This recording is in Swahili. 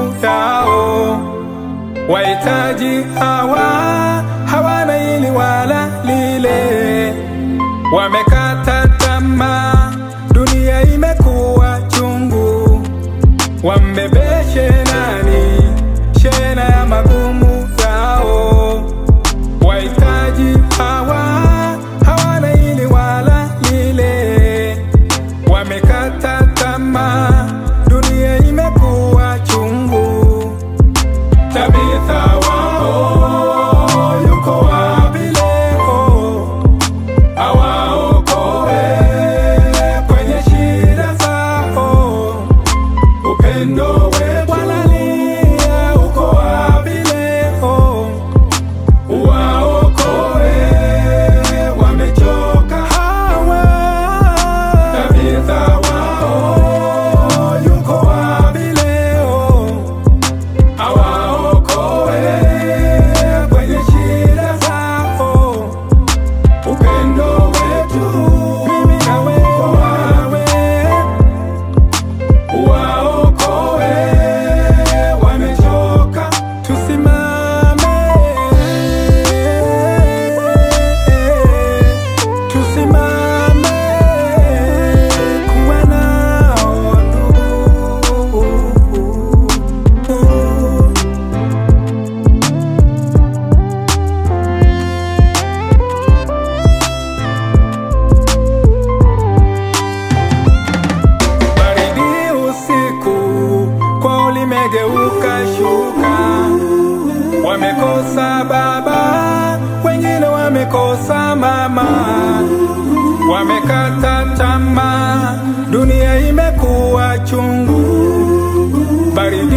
magumu yao. Wahitaji hawana hili wala lile, wamekata tamaa, dunia imekuwa chungu. Wambebeshe nani shena ya magumu yao? Wahitaji hawana hili wala lile, wamekata tamaa, dunia imekuwa chungu. Tabitha wao yuko wapi leo? Awaokoe kwenye shida zao. Upendo wetu wanalia, uko wapi leo? Uwaokoe, wamechoka hawa. Tabitha wao yuko wapi leo? Awaokoe kwenye shida zao. Upendo wetu mimi na wewe, uwaokoe, wamechoka. Tusimame, tusimame kuwa nao ndugu. Baridi usiku kwao limegeuka shuka. Wamekosa baba, wengine wamekosa mama, wamekata tamaa, dunia imekuwa chungu. Baridi